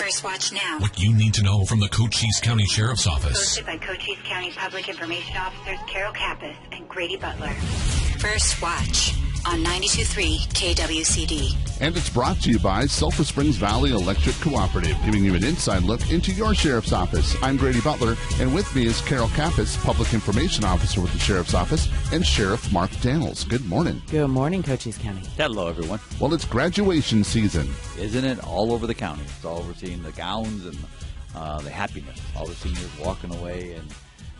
First Watch now. What you need to know from the Cochise County Sheriff's Office. Hosted by Cochise County Public Information Officers Carol Kappas and Grady Butler. First Watch on 92.3 KWCD. And it's brought to you by Sulphur Springs Valley Electric Cooperative, giving you an inside look into your sheriff's office. I'm Grady Butler, and with me is Carol Kappas, Public Information Officer with the Sheriff's Office, and Sheriff Mark Daniels. Good morning. Good morning, Cochise County. Hello, everyone. Well, it's graduation season. Isn't it? All over the county. It's all over seeing the gowns and the happiness. All the seniors walking away. And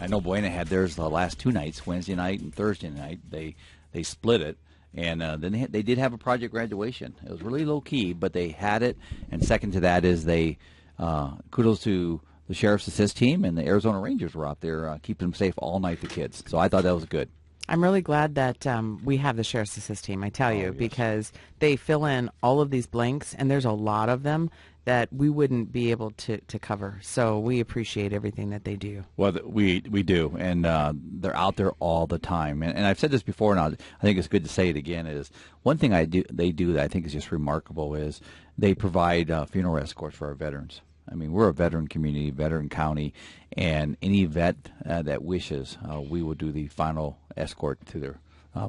I know Buena had theirs the last two nights, Wednesday night and Thursday night. They split it. And then they did have a project graduation. It was really low-key, but they had it. And second to that is kudos to the Sheriff's Assist team, and the Arizona Rangers were out there keeping them safe all night, the kids. So I thought that was good. I'm really glad that we have the Sheriff's Assist team, I tell you, yes. because they fill in all of these blanks, and there's a lot of them that we wouldn't be able to cover. So we appreciate everything that they do. Well, we do, and they're out there all the time. And I've said this before, and I think it's good to say it again, is one thing they do that I think is just remarkable is they provide funeral escorts for our veterans. I mean, we're a veteran community, veteran county, and any vet that wishes, we will do the final escort to their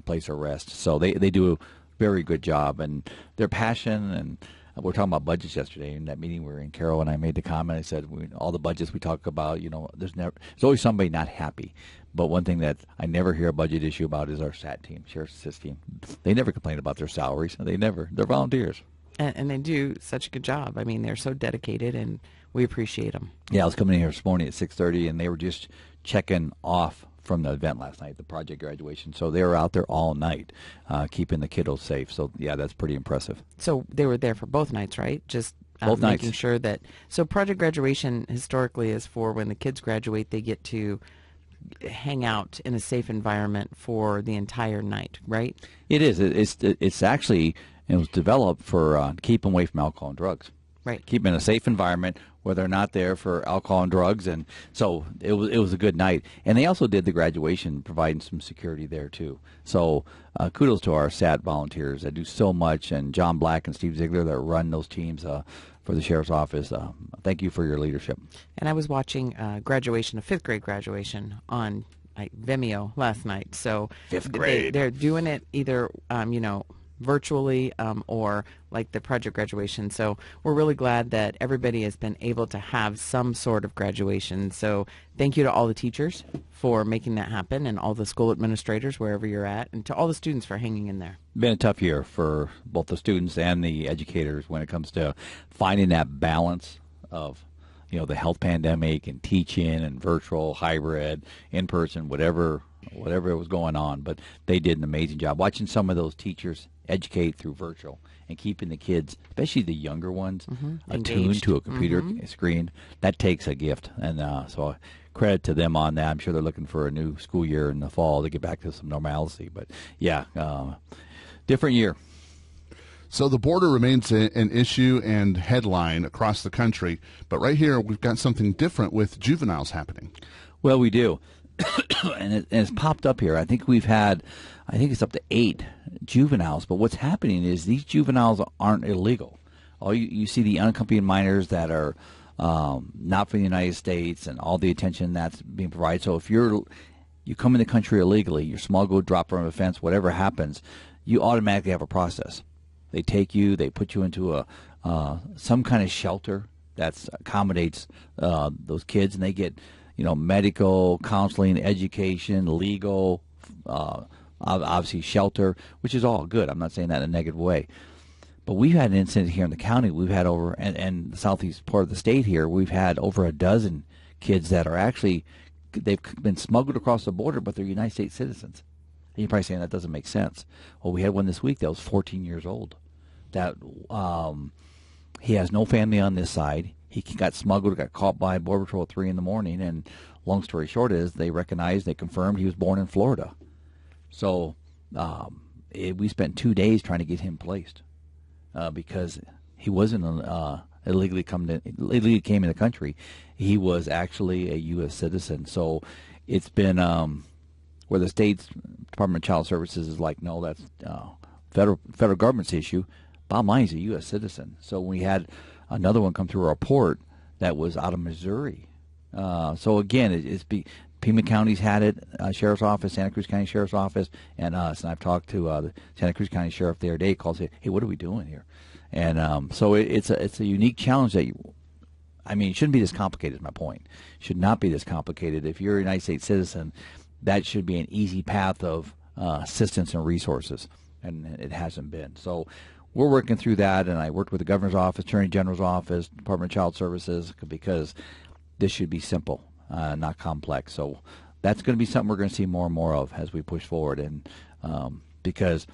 place of rest. So they do a very good job, and their passion, and we were talking about budgets yesterday in that meeting we were in. Carol and I made the comment. I said, all the budgets we talk about, there's always somebody not happy. But one thing that I never hear a budget issue about is our SAT team, Sheriff's Assist team. They never complain about their salaries. They're volunteers. And they do such a good job. I mean, they're so dedicated, and we appreciate them. Yeah, I was coming in here this morning at 6:30, and they were just checking off from the event last night, the project graduation. So they were out there all night keeping the kiddos safe. So, yeah, that's pretty impressive. So they were there for both nights, right? Just both nights. Making sure that – so project graduation historically is for when the kids graduate, they get to hang out in a safe environment for the entire night, right? It is. It's actually – it was developed for keep them away from alcohol and drugs. Right. Keep them in a safe environment where they're not there for alcohol and drugs. And so it was a good night. And they also did the graduation, providing some security there, too. So kudos to our SAT volunteers that do so much, and John Black and Steve Ziegler that run those teams for the Sheriff's Office. Thank you for your leadership. And I was watching graduation, a fifth grade graduation on Vimeo last night. So fifth grade. They're doing it either, virtually or like the project graduation. So we're really glad that everybody has been able to have some sort of graduation. So thank you to all the teachers for making that happen, and all the school administrators wherever you're at, and to all the students for hanging in there. Been a tough year for both the students and the educators when it comes to finding that balance of the health pandemic and teaching and virtual, hybrid, in-person, whatever was going on. But they did an amazing job. Watching some of those teachers educate through virtual and keeping the kids, especially the younger ones, attuned to a computer screen, that takes a gift. And so credit to them on that. I'm sure they're looking for a new school year in the fall to get back to some normalcy. But, yeah, different year. So the border remains an issue and headline across the country. But right here, we've got something different with juveniles happening. Well, we do. And it's popped up here. I think it's up to 8 juveniles. But what's happening is these juveniles aren't illegal. You see the unaccompanied minors that are not from the United States, and all the attention that's being provided. So if you come in the country illegally, you're smuggled, dropped from an offense, whatever happens, you automatically have a process. They take you, they put you into some kind of shelter that accommodates those kids, and they get medical, counseling, education, legal, obviously shelter, which is all good. I'm not saying that in a negative way. But we've had an incident here in the county. We've had and the southeast part of the state here, we've had over a dozen kids that are actually, they've been smuggled across the border, but they're United States citizens. And you're probably saying that doesn't make sense. Well, we had one this week that was 14 years old. That he has no family on this side. He got smuggled, got caught by Border Patrol at 3 in the morning, and long story short is they confirmed he was born in Florida. So we spent 2 days trying to get him placed because he wasn't illegally came in the country. He was actually a U.S. citizen. So it's been where the state's Department of Child Services is like, no, that's federal government's issue. Bottom line, he's a U.S. citizen. So we had another one come through our port that was out of Missouri. So again, Pima County's had it, Sheriff's Office, Santa Cruz County Sheriff's Office, and us. And I've talked to the Santa Cruz County Sheriff the other day, called, say, hey, what are we doing here? And so it's a unique challenge that it shouldn't be this complicated is my point. It should not be this complicated. If you're a United States citizen, that should be an easy path of assistance and resources, and it hasn't been. So we're working through that, and I worked with the Governor's Office, Attorney General's Office, Department of Child Services, because this should be simple, not complex. So that's going to be something we're going to see more and more of as we push forward, and because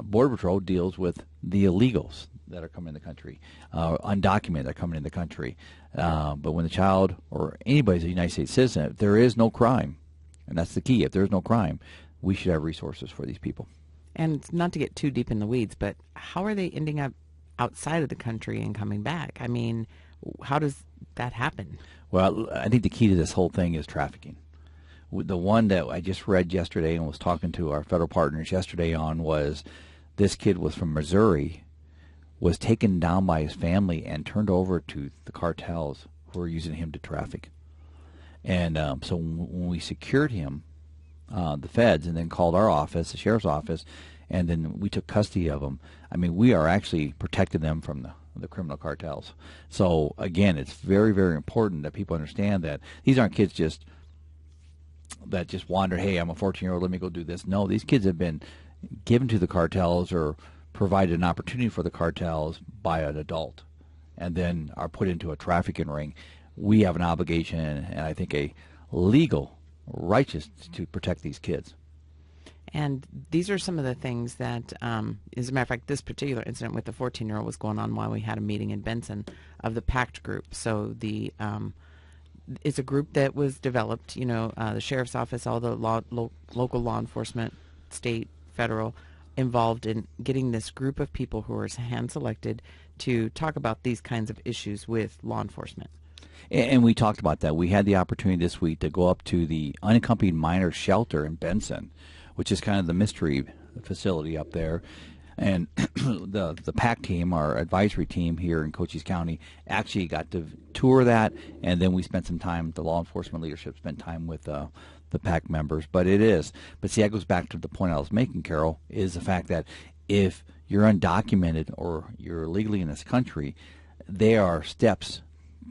Border Patrol deals with the illegals that are coming in the country, undocumented that are coming in the country. But when the child or anybody's a United States citizen, if there is no crime, and that's the key, if there's no crime, we should have resources for these people. And not to get too deep in the weeds, but how are they ending up outside of the country and coming back? I mean, how does that happen? Well, I think the key to this whole thing is trafficking. The one that I just read yesterday and was talking to our federal partners yesterday on was this kid was from Missouri, was taken down by his family and turned over to the cartels who were using him to traffic. And so when we secured him, the feds, and then called our office, the sheriff's office, and then we took custody of him, we are actually protecting them from the criminal cartels. So again, it's very, very important that people understand that these aren't kids that just wander, hey, I'm a 14-year-old, let me go do this. No, these kids have been given to the cartels or provided an opportunity for the cartels by an adult and then are put into a trafficking ring. We have an obligation, and I think a legal righteous to protect these kids. And these are some of the things that, as a matter of fact, this particular incident with the 14-year-old was going on while we had a meeting in Benson of the PACT group. So it's a group that was developed, the sheriff's office, all the local law enforcement, state, federal, involved in getting this group of people who are hand-selected to talk about these kinds of issues with law enforcement. And we talked about that. We had the opportunity this week to go up to the unaccompanied minor shelter in Benson, which is kind of the mystery facility up there. And the PAC team, our advisory team here in Cochise County, actually got to tour that, and then we spent some time, the law enforcement leadership spent time with the PAC members. But see, that goes back to the point I was making, Carol, is the fact that if you're undocumented or you're illegally in this country, there are steps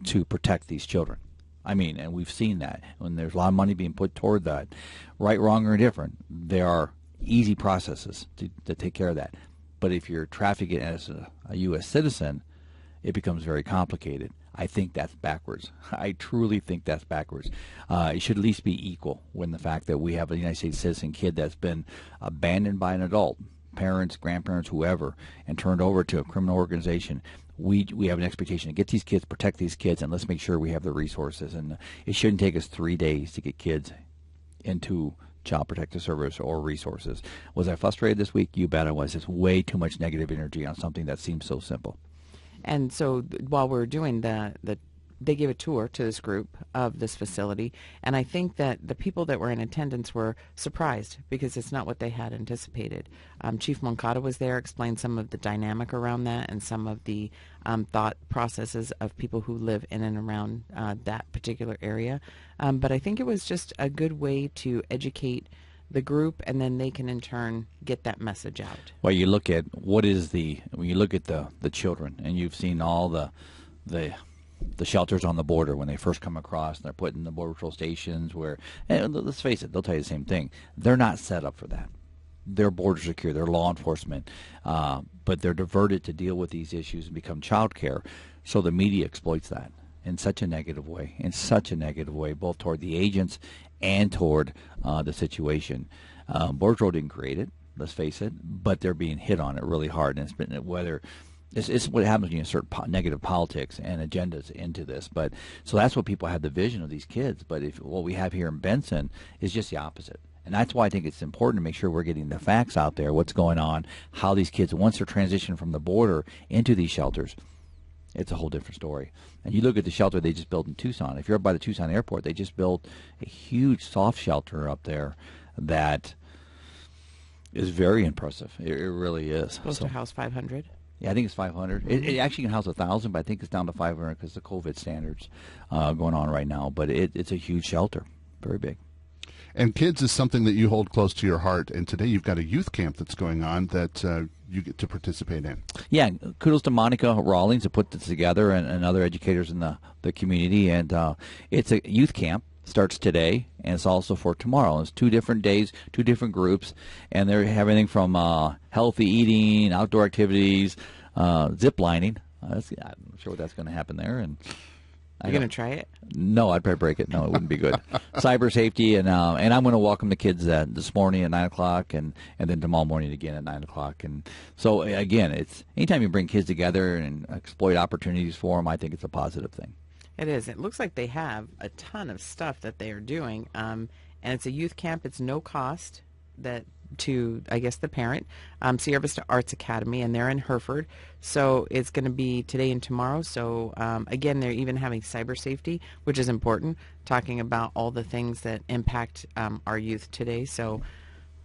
to protect these children. And we've seen that. When there's a lot of money being put toward that, right, wrong, or indifferent, there are easy processes to take care of that. But if you're trafficking as a U.S. citizen, it becomes very complicated. I think that's backwards. I truly think that's backwards. It should at least be equal when the fact that we have a United States citizen kid that's been abandoned by an adult, parents, grandparents, whoever, and turned over to a criminal organization. We have an expectation to get these kids, protect these kids, and let's make sure we have the resources. And it shouldn't take us 3 days to get kids into Child Protective Service or resources. Was I frustrated this week? You bet I was. It's way too much negative energy on something that seems so simple. And so while we're doing they gave a tour to this group of this facility, and I think that the people that were in attendance were surprised because it's not what they had anticipated. Chief Moncada was there, explained some of the dynamic around that and some of the thought processes of people who live in and around that particular area. But I think it was just a good way to educate the group, and then they can in turn get that message out. Well, you look at when you look at the children, and you've seen all the shelters on the border when they first come across, and they're put in the Border Patrol stations where, and let's face it, they'll tell you the same thing. They're not set up for that. They're border secure, they're law enforcement, but they're diverted to deal with these issues and become child care. So the media exploits that in such a negative way, both toward the agents and toward the situation. Border Patrol didn't create it, let's face it, but they're being hit on it really hard. And it's been it's what happens when you insert negative politics and agendas into this. But so that's what people have the vision of these kids. But what we have here in Benson is just the opposite. And that's why I think it's important to make sure we're getting the facts out there, what's going on, how these kids, once they're transitioned from the border into these shelters, it's a whole different story. And you look at the shelter they just built in Tucson. If you're up by the Tucson airport, they just built a huge soft shelter up there that is very impressive. It really is. Supposed to house 500? Yeah, I think it's 500. It actually can house 1,000, but I think it's down to 500 because the COVID standards going on right now. But it's a huge shelter, very big. And kids is something that you hold close to your heart. And today you've got a youth camp that's going on that you get to participate in. Yeah, kudos to Monica Rawlings to put this together and other educators in the community. And it's a youth camp. Starts today, and it's also for tomorrow. It's 2 different days, 2 different groups, and they have everything from healthy eating, outdoor activities, zip lining. I'm not sure what that's going to happen there. And you're going to try it? No, I'd probably break it. No, it wouldn't be good. Cyber safety, and I'm going to welcome the kids this morning at 9 o'clock, and then tomorrow morning again at 9 o'clock. And so, again, it's anytime you bring kids together and exploit opportunities for them, I think it's a positive thing. It is. It looks like they have a ton of stuff that they are doing, and it's a youth camp. It's no cost to, I guess, the parent. Sierra Vista Arts Academy, and they're in Hereford. So it's going to be today and tomorrow. So, again, they're even having cyber safety, which is important, talking about all the things that impact our youth today. So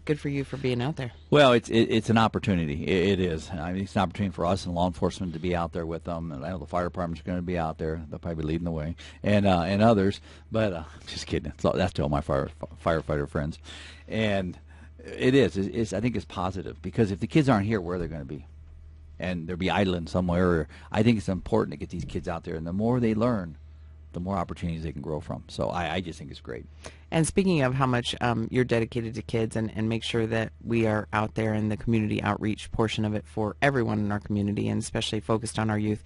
good for you for being out there. Well, it's an opportunity. It is. I mean, it's an opportunity for us and law enforcement to be out there with them. And I know the fire department's going to be out there. They'll probably be leading the way, and others. But just kidding. That's to all my firefighter friends. And it is. I think it's positive because if the kids aren't here, where are they going to be? And they'll be idling somewhere. I think it's important to get these kids out there. And the more they learn, the more opportunities they can grow from. So I just think it's great. And speaking of how much you're dedicated to kids and make sure that we are out there in the community outreach portion of it for everyone in our community and especially focused on our youth,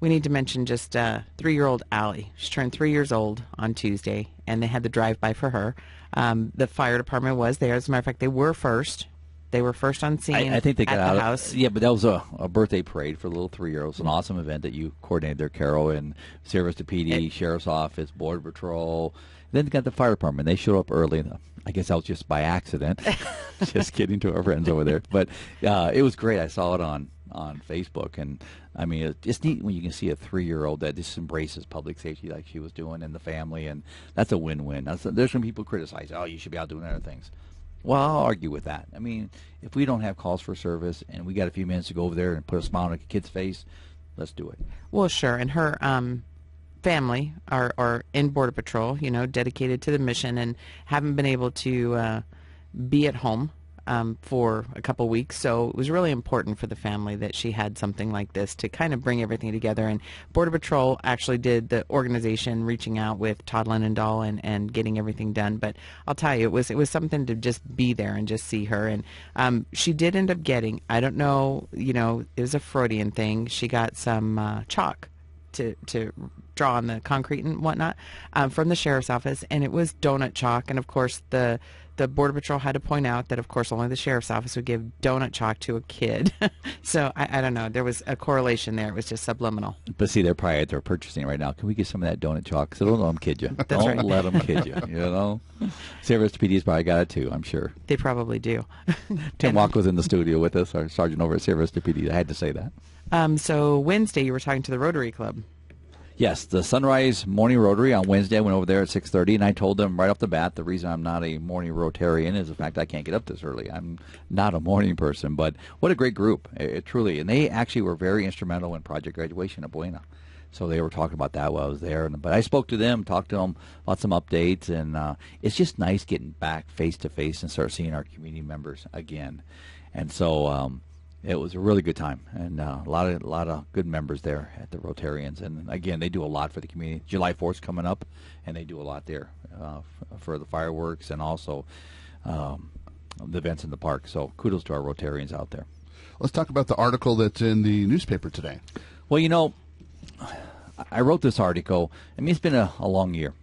we need to mention just 3-year-old Allie. She turned 3 years old on Tuesday, and they had the drive-by for her. The fire department was there. As a matter of fact, they were first. They were first on scene. I think they got at out the house. Yeah, but that was a birthday parade for the little 3-year-old. It's an awesome event that you coordinated there, Carol, and Sierra Vista PD, Sheriff's Office, Border Patrol. Then they got the fire department. They showed up early. I guess that was just by accident. Just kidding to our friends over there. But it was great. I saw it on Facebook. And, I mean, it's neat when you can see a 3-year-old that just embraces public safety like she was doing and the family. And that's a win-win. There's some people criticize, oh, you should be out doing other things. Well, I'll argue with that. I mean, if we don't have calls for service and we got a few minutes to go over there and put a smile on a kid's face, let's do it. Well, sure. And her family are in Border Patrol, dedicated to the mission and haven't been able to be at home for a couple weeks. So it was really important for the family that she had something like this to kind of bring everything together. And Border Patrol actually did the organization reaching out with Todd Linendahl and getting everything done. But I'll tell you, it was something to just be there and just see her. And she did end up getting, I don't know, it was a Freudian thing. She got some chalk to draw on the concrete and whatnot from the sheriff's office, and it was donut chalk. And of course the Border Patrol had to point out that of course only the sheriff's office would give donut chalk to a kid. So I don't know, there was a correlation there. It was just subliminal. But see, they're probably out there purchasing it right now. Can we get some of that donut chalk? So don't let them kid you. Don't let them kid you. Sierra Vista PD's probably got it too, I'm sure. They probably do. Tim Walk was in the studio with us, our sergeant over at Sierra Vista PD. I had to say that. So Wednesday you were talking to the Rotary Club. Yes, the Sunrise Morning Rotary on Wednesday. I went over there at 6:30, and I told them right off the bat the reason I'm not a morning Rotarian is the fact I can't get up this early. I'm not a morning person, but what a great group, it truly. And they actually were very instrumental in Project Graduation at Buena. So they were talking about that while I was there. But I spoke to them, talked to them about some updates, and it's just nice getting back face-to-face and start seeing our community members again. And so it was a really good time, and a lot of good members there at the Rotarians. And again, they do a lot for the community. July 4th's coming up, and they do a lot there for the fireworks and also the events in the park. So kudos to our Rotarians out there. Let's talk about the article that's in the newspaper today. Well, I wrote this article. I mean, it's been a long year.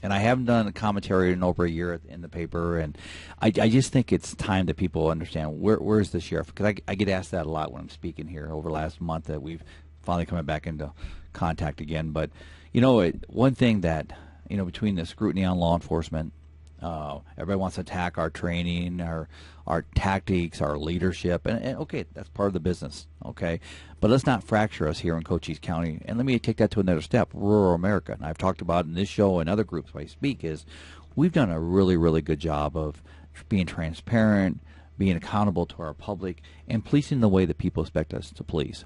And I haven't done a commentary in over a year in the paper, and I just think it's time that people understand where's the sheriff. Because I get asked that a lot when I'm speaking here over the last month that we've finally coming back into contact again. But, one thing that, between the scrutiny on law enforcement, everybody wants to attack our training, our tactics, our leadership, and okay, that's part of the business, okay? But let's not fracture us here in Cochise County. And let me take that to another step, rural America. And I've talked about in this show and other groups where I speak is we've done a really, really good job of being transparent, being accountable to our public, and policing the way that people expect us to police.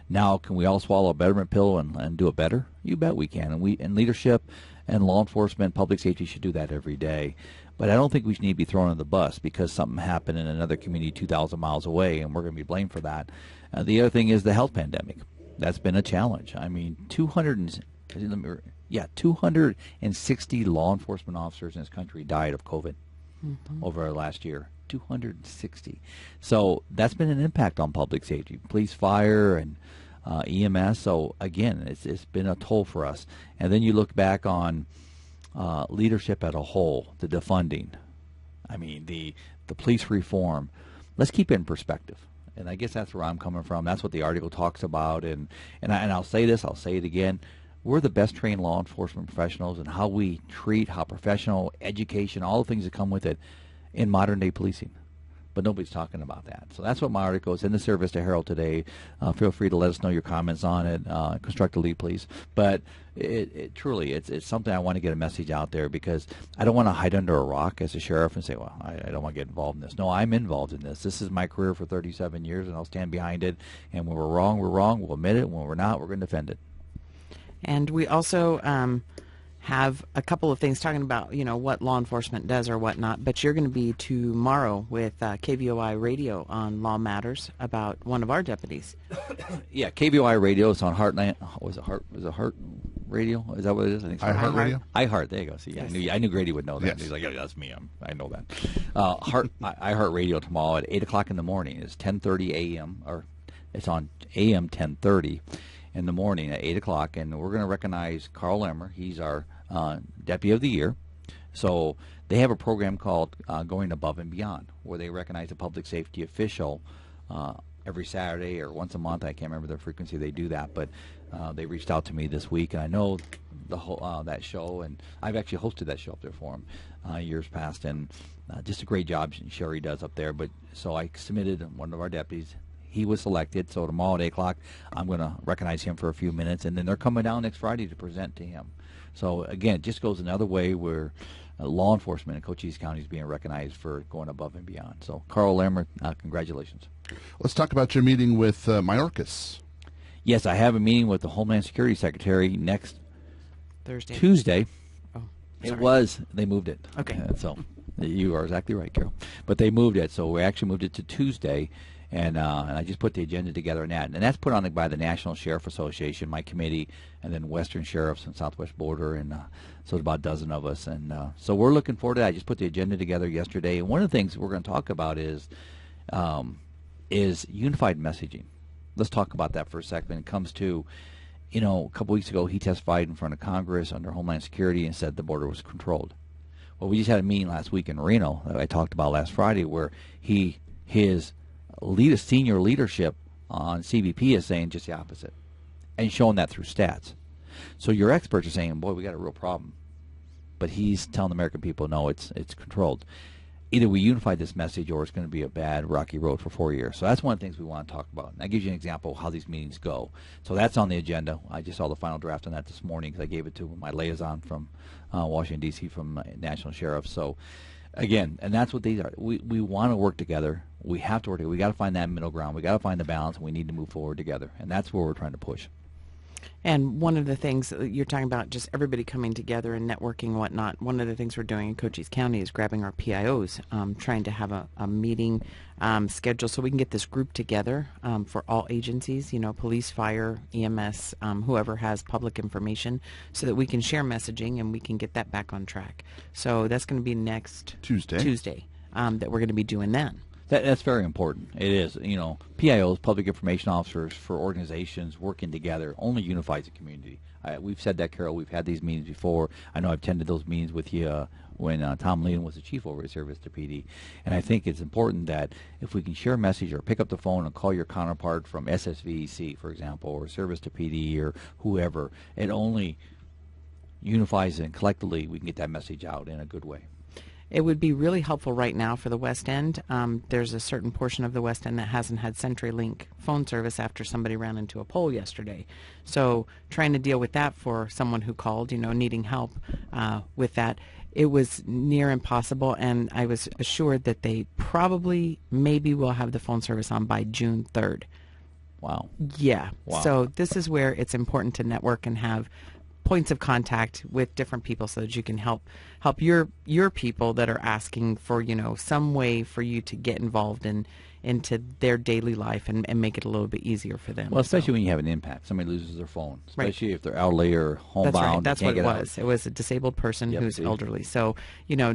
Now, can we all swallow a betterment pill and do it better? You bet we can. And we, in leadership and law enforcement, public safety should do that every day. But I don't think we need to be thrown on the bus because something happened in another community 2,000 miles away, and we're going to be blamed for that. The other thing is the health pandemic. That's been a challenge. I mean, 260 law enforcement officers in this country died of COVID over last year. 260. So that's been an impact on public safety, police, fire, and EMS. So again, it's been a toll for us. And then you look back on leadership as a whole, the defunding. I mean, the police reform. Let's keep it in perspective. And I guess that's where I'm coming from. That's what the article talks about. And I'll say this, I'll say it again. We're the best trained law enforcement professionals, and how we treat, how professional, education, all the things that come with it in modern day policing. But nobody's talking about that. So that's what my article is in the Service to Herald today. Feel free to let us know your comments on it. Constructively, please. But it truly, it's something I want to get a message out there, because I don't want to hide under a rock as a sheriff and say, well, I don't want to get involved in this. No, I'm involved in this. This is my career for 37 years, and I'll stand behind it. And when we're wrong, we're wrong. We'll admit it. When we're not, we're going to defend it. And we also have a couple of things talking about, what law enforcement does or whatnot. But you're going to be tomorrow with KVOI Radio on Law Matters about one of our deputies. Yeah, KVOI Radio is on Heartland. Was it Heart Radio? Is that what it is? I think so. iHeart Radio. iHeart. There you go. See, yes. I knew Grady would know that. Yes. He's like, yeah, that's me. I know that. iHeart Radio tomorrow at 8:00 in the morning. It's 10:30 a.m. or it's on AM 10:30 in the morning at 8:00, and we're going to recognize Carl Emmer. He's our Deputy of the Year. So they have a program called Going Above and Beyond, where they recognize a public safety official every Saturday or once a month. I can't remember the frequency they do that, but they reached out to me this week, and I know the whole that show, and I've actually hosted that show up there for them years past, and just a great job Sherry does up there. But so I submitted one of our deputies. He was selected, so tomorrow at 8:00, I'm going to recognize him for a few minutes, and then they're coming down next Friday to present to him. So again, it just goes another way where law enforcement in Cochise County is being recognized for going above and beyond. So Carl Lammer, congratulations. Let's talk about your meeting with Mayorkas. Yes, I have a meeting with the Homeland Security Secretary next Tuesday. Oh, they moved it. Okay. So you are exactly right, Carol. But they moved it, so we actually moved it to Tuesday. And I just put the agenda together on that. And that's put on by the National Sheriff Association, my committee, and then Western Sheriffs and Southwest Border. And so it's about a dozen of us. And so we're looking forward to that. I just put the agenda together yesterday. And one of the things we're going to talk about is unified messaging. Let's talk about that for a second. When it comes to, a couple weeks ago, he testified in front of Congress under Homeland Security and said the border was controlled. Well, we just had a meeting last week in Reno that I talked about last Friday where his senior leadership on CBP is saying just the opposite and showing that through stats. So your experts are saying, boy, we got a real problem. But he's telling the American people, no, it's controlled. Either we unify this message or it's going to be a bad, rocky road for 4 years. So that's one of the things we want to talk about. And that gives you an example of how these meetings go. So that's on the agenda. I just saw the final draft on that this morning because I gave it to my liaison from Washington, D.C. from National Sheriff. So again, and that's what these are. We want to work together. We have to work together. We got to find that middle ground. We got to find the balance, and we need to move forward together. And that's where we're trying to push. And one of the things that you're talking about, just everybody coming together and networking and whatnot, one of the things we're doing in Cochise County is grabbing our PIOs, trying to have a meeting scheduled so we can get this group together for all agencies, police, fire, EMS, whoever has public information, so that we can share messaging and we can get that back on track. So that's going to be next Tuesday that we're going to be doing that. That's very important. It is. PIOs, public information officers for organizations working together only unifies the community. We've said that, Carol. We've had these meetings before. I know I've attended those meetings with you when Tom Leland was the chief over at Service to PD. And I think it's important that if we can share a message or pick up the phone and call your counterpart from SSVEC, for example, or Service to PD or whoever, it only unifies and collectively we can get that message out in a good way. It would be really helpful right now for the West End. There's a certain portion of the West End that hasn't had CenturyLink phone service after somebody ran into a pole yesterday. So trying to deal with that for someone who called, needing help with that. it was near impossible, and I was assured that they maybe will have the phone service on by June 3rd. Wow. Yeah. Wow. So this is where it's important to network and have points of contact with different people so that you can help your people that are asking for, some way for you to get involved into their daily life and make it a little bit easier for them. Well, especially when you have an impact. Somebody loses their phone, especially Right. if they're elderly or homebound. That's right. That's can't what it get was. out. It was a disabled person Yep, who's see. elderly. So,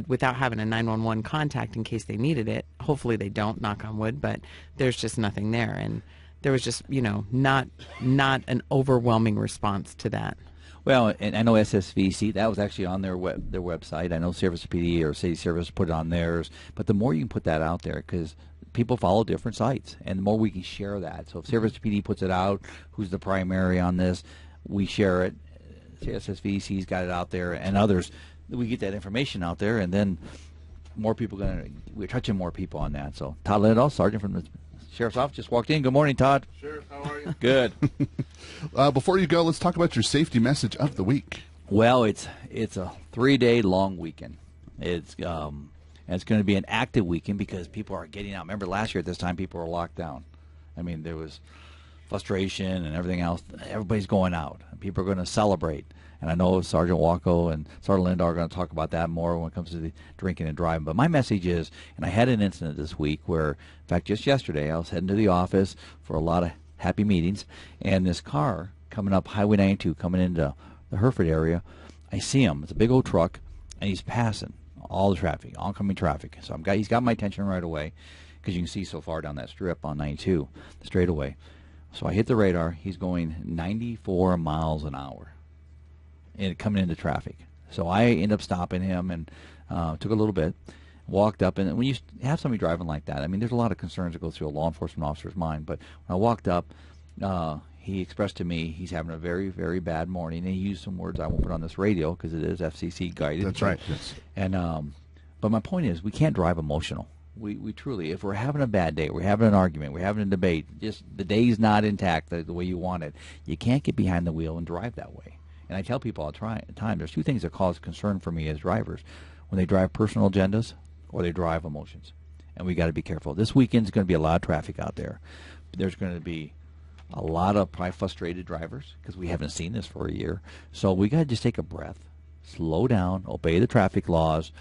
without having a 911 contact in case they needed it, hopefully they don't, knock on wood, but there's just nothing there. And there was just, not an overwhelming response to that. Well, and I know SSVC, that was actually on their website. I know Service PD or City Service put it on theirs. But the more you can put that out there, because people follow different sites, and the more we can share that. So if Service PD puts it out, who's the primary on this, we share it. SSVC's got it out there, and others. We get that information out there, and then more people we're touching more people on that. So Todd Lindahl, Sergeant from the Sheriff's Office, just walked in. Good morning, Todd. Sheriff, how are you? Good. Before you go, let's talk about your safety message of the week. Well, it's a 3-day long weekend. It's going to be an active weekend because people are getting out. Remember last year at this time, people were locked down. I mean, there was frustration and everything else. Everybody's going out. People are going to celebrate. And I know Sergeant Walko and Sergeant Lindahl are going to talk about that more when it comes to the drinking and driving. But my message is, and I had an incident this week where, in fact, just yesterday, I was heading to the office for a lot of happy meetings, and this car coming up Highway 92, coming into the Hereford area, I see him. It's a big old truck, and he's passing all the traffic, oncoming traffic. So he's got my attention right away because you can see so far down that strip on 92, the straightaway. So I hit the radar. He's going 94 miles an hour. And coming into traffic. So I ended up stopping him and took a little bit, walked up, and when you have somebody driving like that, I mean, there's a lot of concerns that go through a law enforcement officer's mind, but when I walked up, he expressed to me he's having a very, very bad morning, and he used some words I won't put on this radio because it is FCC guided. That's right, yes. And but my point is, we can't drive emotional. We truly, if we're having a bad day, we're having an argument, we're having a debate, just the day's not intact the way you want it, you can't get behind the wheel and drive that way. And I tell people all the time, there's two things that cause concern for me as drivers: when they drive personal agendas or they drive emotions. And we got to be careful. This weekend's going to be a lot of traffic out there. There's going to be a lot of probably frustrated drivers because we haven't seen this for a year. So we got to just take a breath, slow down, obey the traffic laws.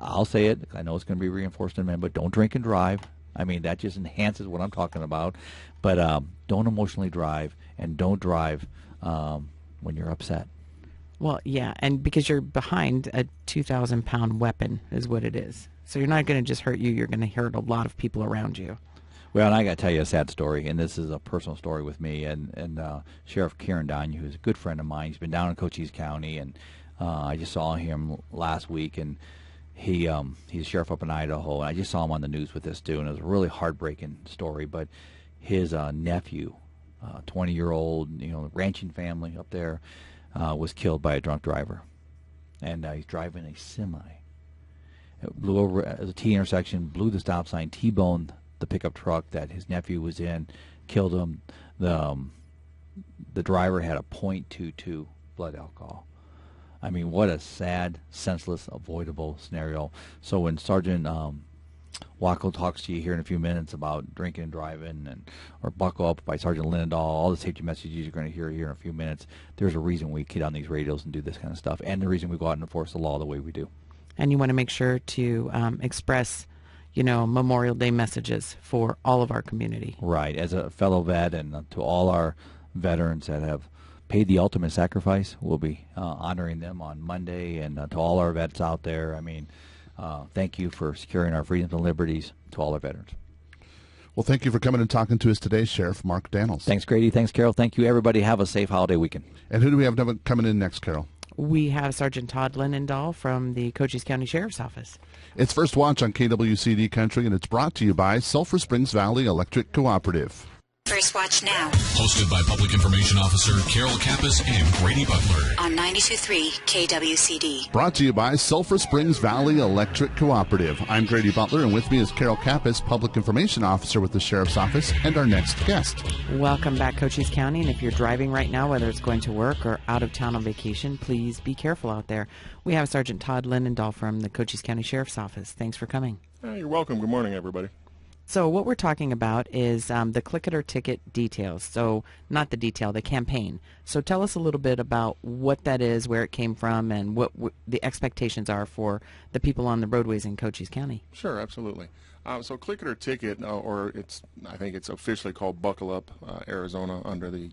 I'll say it. I know it's going to be reinforced in a minute, but don't drink and drive. I mean, that just enhances what I'm talking about. But don't emotionally drive, and don't drive when you're upset. Well, yeah, and because you're behind a 2,000-pound weapon is what it is. So you're not going to just hurt you, you're going to hurt a lot of people around you. Well, and I got to tell you a sad story, and this is a personal story with me, and Sheriff Kieran Donahue, who's a good friend of mine. He's been down in Cochise County, and I just saw him last week, and he's a sheriff up in Idaho, and I just saw him on the news with this too, and it was a really heartbreaking story, but his nephew, 20-year-old, ranching family up there, was killed by a drunk driver, and he's driving a semi. It blew over at a T intersection, blew the stop sign, T-boned the pickup truck that his nephew was in, killed him. The driver had a .22 blood alcohol. I mean, what a sad, senseless, avoidable scenario. So when Sergeant Walko talks to you here in a few minutes about drinking and driving, or Buckle Up by Sergeant Lindahl, all the safety messages you're going to hear here in a few minutes, there's a reason we get on these radios and do this kind of stuff, and the reason we go out and enforce the law the way we do. And you want to make sure to express, Memorial Day messages for all of our community. Right. As a fellow vet, and to all our veterans that have paid the ultimate sacrifice, we'll be honoring them on Monday, and to all our vets out there, I mean, thank you for securing our freedoms and liberties to all our veterans. Well, thank you for coming and talking to us today, Sheriff Mark Daniels. Thanks, Grady. Thanks, Carol. Thank you, everybody. Have a safe holiday weekend. And who do we have coming in next, Carol? We have Sergeant Todd Lindahl from the Cochise County Sheriff's Office. It's First Watch on KWCD Country, and it's brought to you by Sulphur Springs Valley Electric Cooperative. First Watch Now. Hosted by Public Information Officer Carol Kappas and Grady Butler. On 92.3 KWCD. Brought to you by Sulphur Springs Valley Electric Cooperative. I'm Grady Butler, and with me is Carol Kappas, Public Information Officer with the Sheriff's Office, and our next guest. Welcome back, Cochise County, and if you're driving right now, whether it's going to work or out of town on vacation, please be careful out there. We have Sergeant Todd Linendahl from the Cochise County Sheriff's Office. Thanks for coming. You're welcome. Good morning, everybody. So what we're talking about is the click it or ticket details. So not the detail, the campaign. So tell us a little bit about what that is, where it came from, and what the expectations are for the people on the roadways in Cochise County. Sure, absolutely. So click it or ticket, or I think it's officially called Buckle Up Arizona under the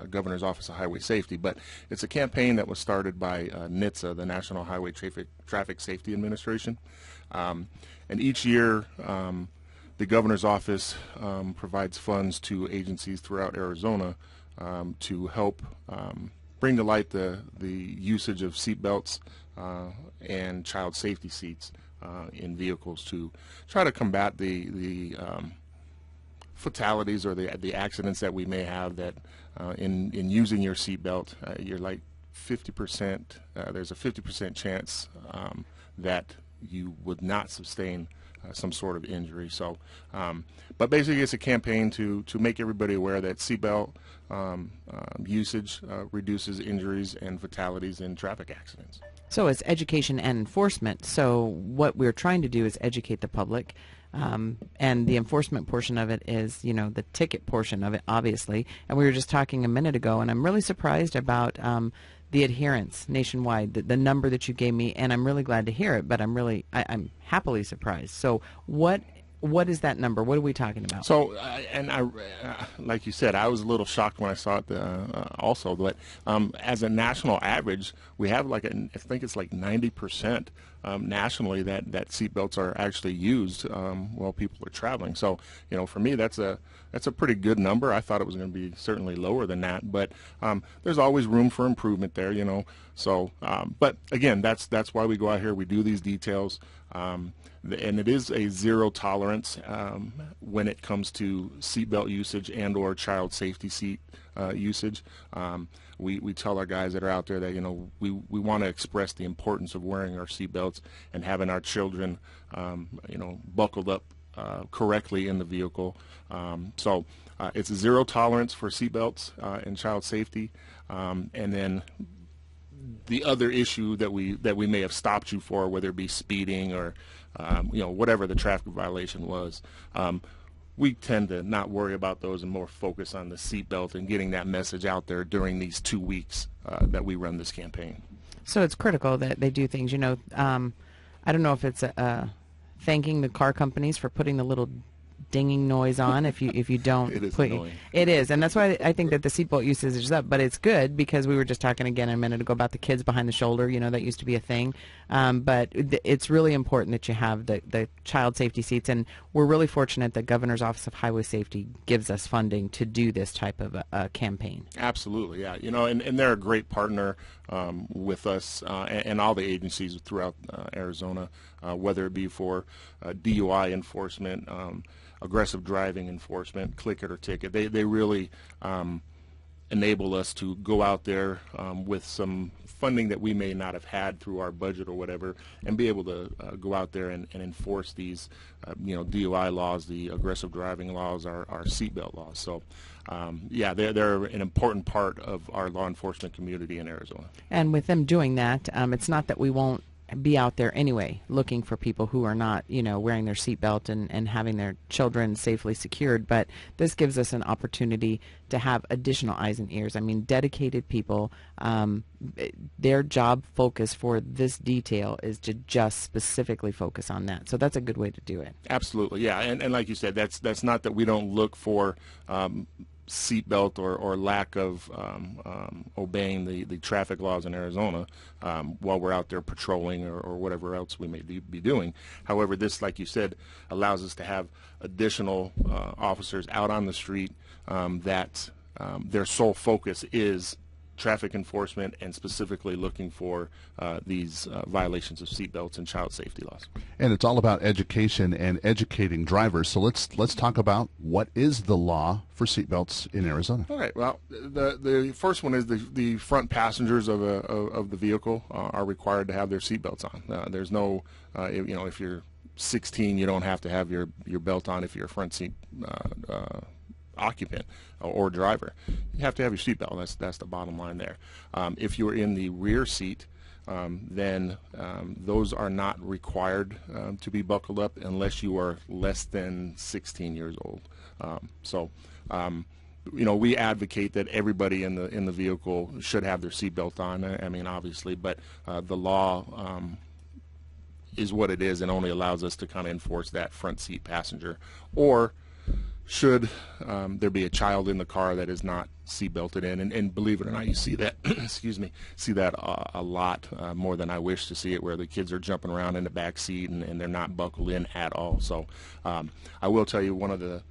Governor's Office of Highway Safety. But it's a campaign that was started by NHTSA, the National Highway Traffic Safety Administration. And each year, the Governor's Office provides funds to agencies throughout Arizona to help bring to light the usage of seatbelts and child safety seats in vehicles to try to combat the fatalities or the accidents that we may have that in using your seatbelt, you're like 50%, there's a 50% chance that you would not sustain some sort of injury. So, but basically it's a campaign to make everybody aware that seatbelt usage reduces injuries and fatalities in traffic accidents. So it's education and enforcement. So what we're trying to do is educate the public, and the enforcement portion of it is, the ticket portion of it, obviously. And we were just talking a minute ago, and I'm really surprised about the adherence nationwide, the number that you gave me, and I'm really glad to hear it, but I'm happily surprised. So what is that number? What are we talking about? So, like you said, I was a little shocked when I saw it also, but as a national average, we have I think it's like 90% nationally that seatbelts are actually used while people are traveling. So, for me, that's a pretty good number. I thought it was going to be certainly lower than that, but there's always room for improvement there, So, but again, that's why we go out here. We do these details. And it is a zero tolerance when it comes to seatbelt usage and or child safety seat usage. We tell our guys that are out there that we want to express the importance of wearing our seatbelts and having our children buckled up correctly in the vehicle. So it's a zero tolerance for seatbelts and child safety, and then the other issue that we may have stopped you for, whether it be speeding or whatever the traffic violation was, we tend to not worry about those and more focus on the seatbelt and getting that message out there during these 2 weeks that we run this campaign. So it's critical that they do things. I don't know if it's thanking the car companies for putting the little dinging noise on if you don't it is put annoying. It is, and that's why I think that the seatbelt usage is up, but it's good because we were just talking again a minute ago about the kids behind the shoulder, that used to be a thing, but it's really important that you have the child safety seats, and we're really fortunate that Governor's Office of Highway Safety gives us funding to do this type of a campaign. Absolutely, yeah, and they're a great partner with us and all the agencies throughout Arizona, whether it be for DUI enforcement, aggressive driving enforcement, click it or ticket. They really enable us to go out there with some funding that we may not have had through our budget or whatever, and be able to go out there and enforce these DUI laws, the aggressive driving laws, our seatbelt laws. So they're an important part of our law enforcement community in Arizona. And with them doing that, it's not that we won't be out there anyway looking for people who are not wearing their seatbelt and having their children safely secured, but this gives us an opportunity to have additional eyes and ears. I mean, dedicated people, their job focus for this detail is to just specifically focus on that, so that's a good way to do it. Absolutely, yeah, and like you said, that's not that we don't look for seatbelt or lack of obeying the traffic laws in Arizona while we're out there patrolling or whatever else we may be doing. However, this, like you said, allows us to have additional officers out on the street that their sole focus is traffic enforcement and specifically looking for these violations of seatbelts and child safety laws. And it's all about education and educating drivers. So let's talk about what is the law for seatbelts in Arizona. All right. Well, the first one is the front passengers of the vehicle are required to have their seatbelts on. There's no, if you're 16, you don't have to have your belt on if you're a front seat occupant or driver. You have to have your seatbelt. That's the bottom line there. If you're in the rear seat, then those are not required to be buckled up unless you are less than 16 years old. We advocate that everybody in the vehicle should have their seatbelt on. I mean, obviously, but the law is what it is and only allows us to kind of enforce that front seat passenger. Or should there be a child in the car that is not seatbelted in, and believe it or not, you see that see that a lot more than I wish to see it, where the kids are jumping around in the back seat and they're not buckled in at all. So I will tell you, one of the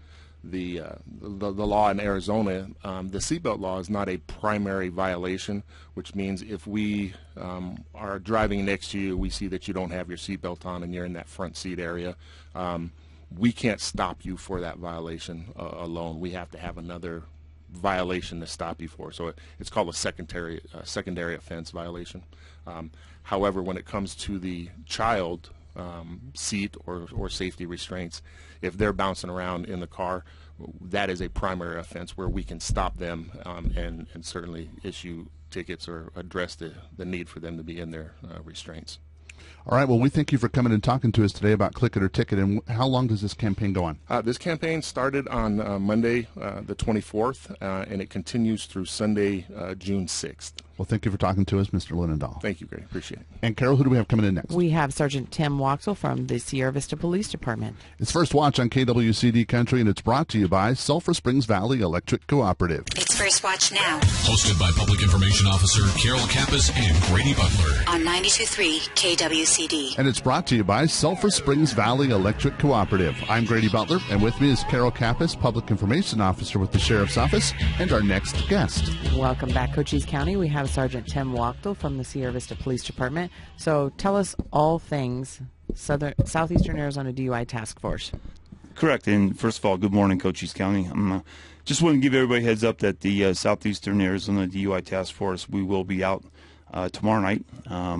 law in Arizona, the seatbelt law is not a primary violation, which means if we are driving next to you, we see that you don't have your seatbelt on and you're in that front seat area, we can't stop you for that violation alone. We have to have another violation to stop you for. So it's called a secondary offense violation. However, when it comes to the child seat or safety restraints, if they're bouncing around in the car, that is a primary offense where we can stop them and certainly issue tickets or address the need for them to be in their restraints. All right. Well, we thank you for coming and talking to us today about Click It or Ticket. And how long does this campaign go on? This campaign started on Monday, the 24th, and it continues through Sunday, June 6th. Well, thank you for talking to us, Mr. Linendahl. Thank you, Greg. Appreciate it. And Carol, who do we have coming in next? We have Sergeant Tim Waxel from the Sierra Vista Police Department. It's First Watch on KWCD Country, and it's brought to you by Sulphur Springs Valley Electric Cooperative. It's First Watch now. Hosted by Public Information Officer Carol Kappas and Grady Butler. On 92.3 KWCD. And it's brought to you by Sulphur Springs Valley Electric Cooperative. I'm Grady Butler, and with me is Carol Kappas, Public Information Officer with the Sheriff's Office, and our next guest. Welcome back, Cochise County. We have Sergeant Tim Waxel from the Sierra Vista Police Department. So tell us all things Southeastern Arizona DUI Task Force. Correct. And first of all, good morning, Cochise County. Just want to give everybody a heads up that the Southeastern Arizona DUI Task Force, we will be out tomorrow night,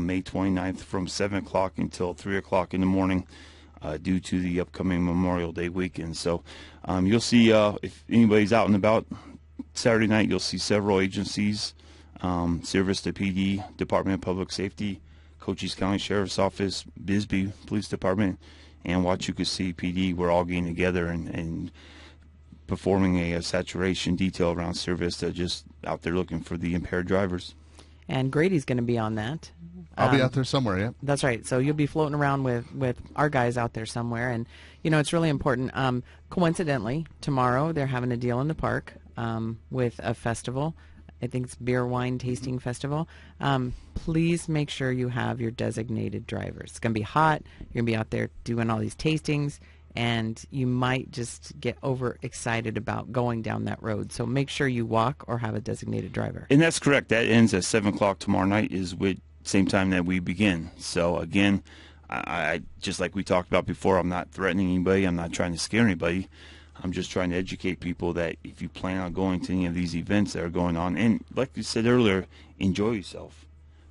May 29th, from 7 o'clock until 3 o'clock in the morning due to the upcoming Memorial Day weekend. So you'll see, if anybody's out and about Saturday night, you'll see several agencies, Sierra Vista PD, Department of Public Safety, Cochise County Sheriff's Office, Bisbee Police Department, and Wachuca PD. We're all getting together and performing a saturation detail around Sierra Vista, just out there looking for the impaired drivers. And Grady's going to be on that. I'll be out there somewhere, yeah. That's right. So you'll be floating around with our guys out there somewhere. And, it's really important. Coincidentally, tomorrow they're having a deal in the park with a festival. I think it's Beer Wine Tasting Festival. Please make sure you have your designated drivers. It's going to be hot. You're going to be out there doing all these tastings, and you might just get overexcited about going down that road. So make sure you walk or have a designated driver. And that's correct. That ends at 7 o'clock tomorrow night, is with same time that we begin. So again, I just like we talked about before, I'm not threatening anybody. I'm not trying to scare anybody. I'm just trying to educate people that if you plan on going to any of these events that are going on, and like you said earlier, enjoy yourself,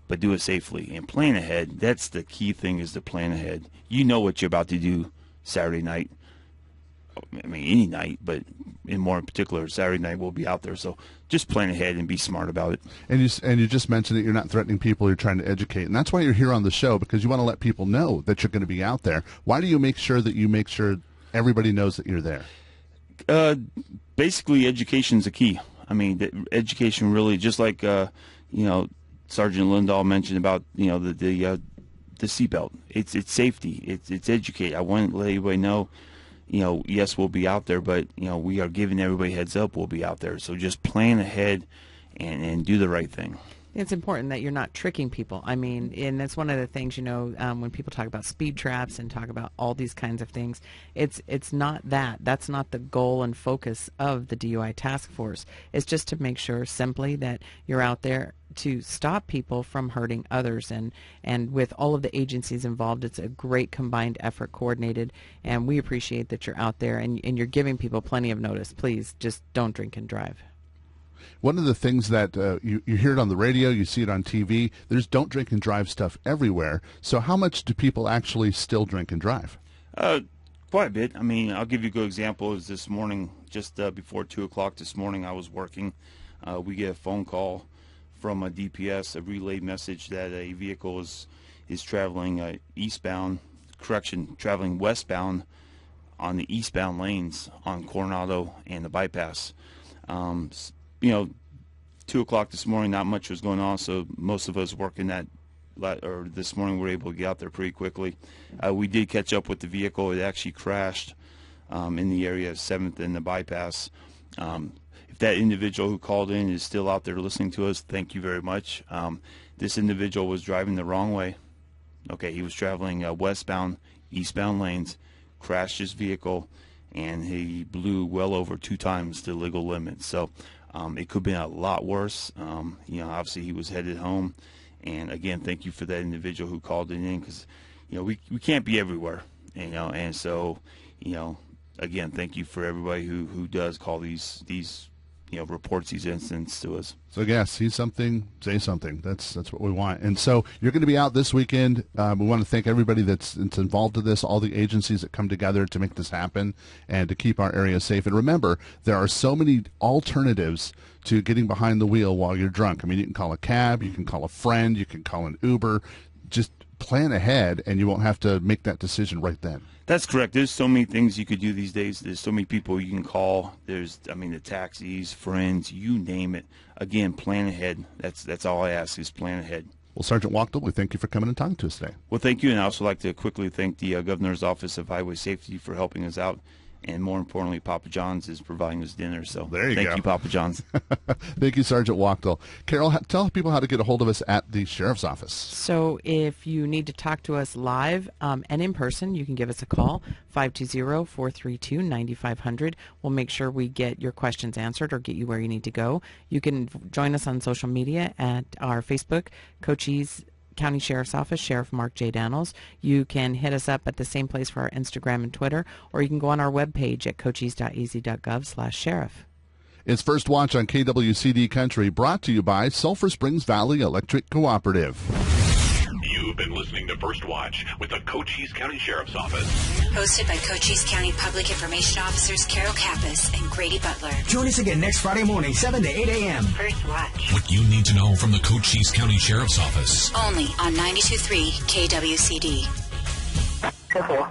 but do it safely and plan ahead. That's the key thing, is to plan ahead. You know what you're about to do Saturday night. I mean, any night, but in more in particular, Saturday night we'll be out there. So just plan ahead and be smart about it. And you just mentioned that you're not threatening people, you're trying to educate. And that's why you're here on the show, because you want to let people know that you're going to be out there. Why do you make sure everybody knows that you're there? Basically, education's the key. I mean, education really, just like Sergeant Lindahl mentioned about the seatbelt. It's safety. It's educate. I want to let everybody know. Yes, we'll be out there, but we are giving everybody heads up. We'll be out there. So just plan ahead and do the right thing. It's important that you're not tricking people. I mean, and that's one of the things, when people talk about speed traps and talk about all these kinds of things, it's not that. That's not the goal and focus of the DUI task force. It's just to make sure simply that you're out there to stop people from hurting others. And with all of the agencies involved, it's a great combined effort, coordinated, and we appreciate that you're out there and you're giving people plenty of notice. Please just don't drink and drive. One of the things that you hear it on the radio, you see it on TV, there's don't drink and drive stuff everywhere. So how much do people actually still drink and drive? Quite a bit. I mean, I'll give you a good example. Is this morning, just before 2 o'clock this morning, I was working. We get a phone call from a DPS, a relay message that a vehicle is traveling traveling westbound on the eastbound lanes on Coronado and the bypass. 2 o'clock this morning, not much was going on, so most of us working this morning were able to get out there pretty quickly. We did catch up with the vehicle. It actually crashed in the area of 7th and the bypass. If that individual who called in is still out there listening to us, thank you very much. This individual was driving the wrong way. Okay, he was traveling westbound, eastbound lanes, crashed his vehicle, and he blew well over 2 times the legal limit. So it could have been a lot worse. Obviously he was headed home. And again, thank you for that individual who called it in, because we can't be everywhere. And so again, thank you for everybody who does call these reports these incidents to us. So yeah, see something, say something. That's what we want. And so you're going to be out this weekend. We want to thank everybody that's involved in this, all the agencies that come together to make this happen and to keep our area safe. And remember, there are so many alternatives to getting behind the wheel while you're drunk. I mean, you can call a cab, you can call a friend, you can call an Uber. Just plan ahead, and you won't have to make that decision right then. That's correct. There's so many things you could do these days. There's so many people you can call. There's, the taxis, friends, you name it. Again, plan ahead. That's all I ask is plan ahead. Well, Sergeant Wachtel, we thank you for coming and talking to us today. Well, thank you, and I'd also like to quickly thank the Governor's Office of Highway Safety for helping us out. And more importantly, Papa John's is providing us dinner. So thank you, Papa John's. Thank you, Sergeant Wachtel. Carol, tell people how to get a hold of us at the Sheriff's Office. So if you need to talk to us live and in person, you can give us a call, 520-432-9500. We'll make sure we get your questions answered or get you where you need to go. You can join us on social media at our Facebook, Cochise County Sheriff's Office, Sheriff Mark J. Daniels. You can hit us up at the same place for our Instagram and Twitter, or you can go on our webpage at cochise.az.gov/sheriff. It's First Watch on KWCD Country, brought to you by Sulphur Springs Valley Electric Cooperative. You've been listening to First Watch with the Cochise County Sheriff's Office. Hosted by Cochise County Public Information Officers Carol Kappas and Grady Butler. Join us again next Friday morning, 7 to 8 a.m. First Watch. What you need to know from the Cochise County Sheriff's Office. Only on 92.3 KWCD. Careful.